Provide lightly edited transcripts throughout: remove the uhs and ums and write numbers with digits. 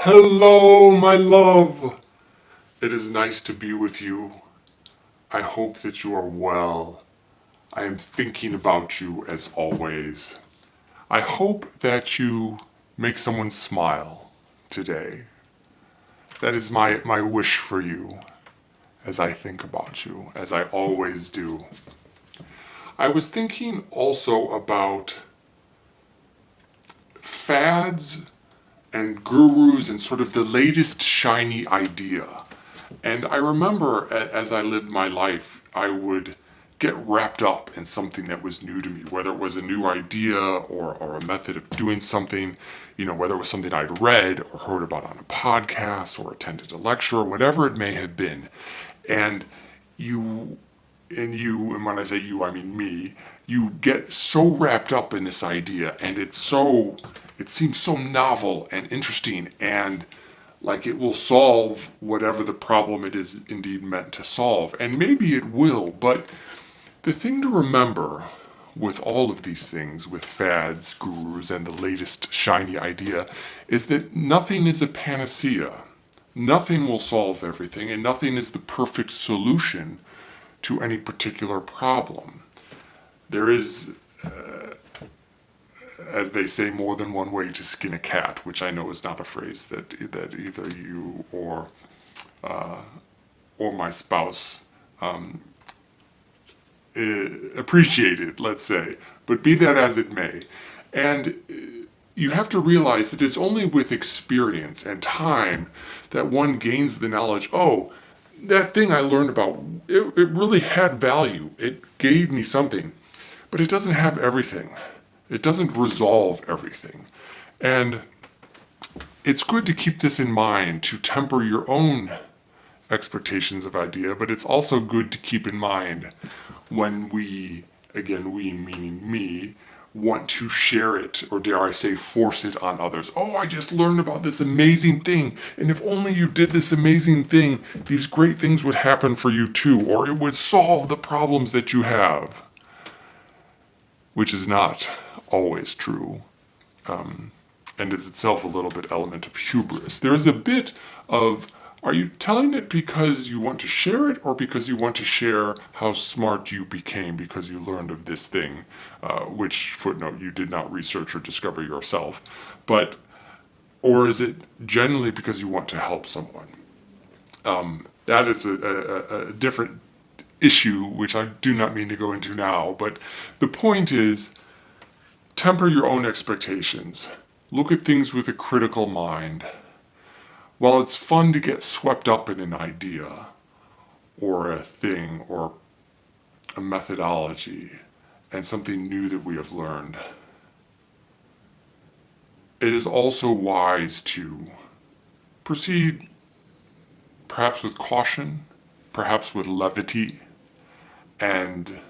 Hello, my love. It is nice to be with you. I hope that you are well. I am thinking about you as always. I hope that you make someone smile today. That is my wish for you as I think about you, as I always do. I was thinking also about fads and gurus and sort of the latest shiny idea. And I remember as I lived my life, I would get wrapped up in something that was new to me, whether it was a new idea or a method of doing something, whether it was something I'd read or heard about on a podcast or attended a lecture or whatever it may have been. And and when I say you, I mean me, you get so wrapped up in this idea and it seems so novel and interesting and like it will solve whatever the problem it is indeed meant to solve. And maybe it will, but the thing to remember with all of these things, with fads, gurus, and the latest shiny idea, is that nothing is a panacea. Nothing will solve everything, and nothing is the perfect solution to any particular problem. There is, as they say, more than one way to skin a cat, which I know is not a phrase that either you or my spouse appreciated, let's say. But be that as it may. And you have to realize that it's only with experience and time that one gains the knowledge, oh, that thing I learned about, it really had value. It gave me something. But it doesn't have everything. It doesn't resolve everything. And it's good to keep this in mind, to temper your own expectations of idea, but it's also good to keep in mind when we, again, we meaning me, want to share it, or dare I say, force it on others. Oh, I just learned about this amazing thing, and if only you did this amazing thing, these great things would happen for you too, or it would solve the problems that you have. Which is not always true, and is itself a little bit element of hubris. There's a bit of, are you telling it because you want to share it, or because you want to share how smart you became because you learned of this thing, which, footnote, you did not research or discover yourself, or is it generally because you want to help someone? That is a different issue, which I do not mean to go into now, but the point is, temper your own expectations. Look at things with a critical mind. While it's fun to get swept up in an idea, or a thing, or a methodology, and something new that we have learned, it is also wise to proceed perhaps with caution, perhaps with levity, and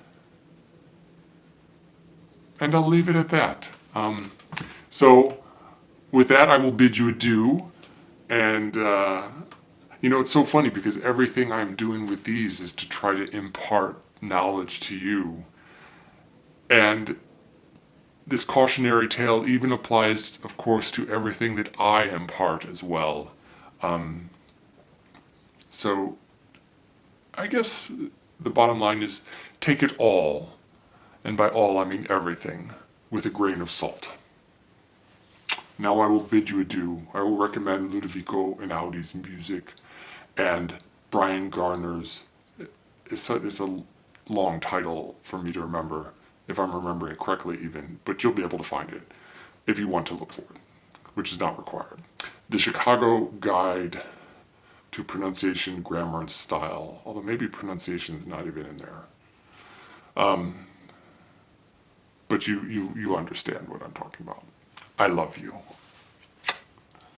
I'll leave it at that. So with that, I will bid you adieu. And, it's so funny because everything I'm doing with these is to try to impart knowledge to you. And this cautionary tale even applies, of course, to everything that I impart as well. So I guess the bottom line is take it all, and by all I mean everything, with a grain of salt. Now I will bid you adieu. I will recommend Ludovico Einaudi's music and Bryan Garner's. It's a long title for me to remember, if I'm remembering it correctly even, but you'll be able to find it if you want to look for it, which is not required. The Chicago Guide to Pronunciation, Grammar, and Style, although maybe pronunciation is not even in there. But you understand what I'm talking about. I love you.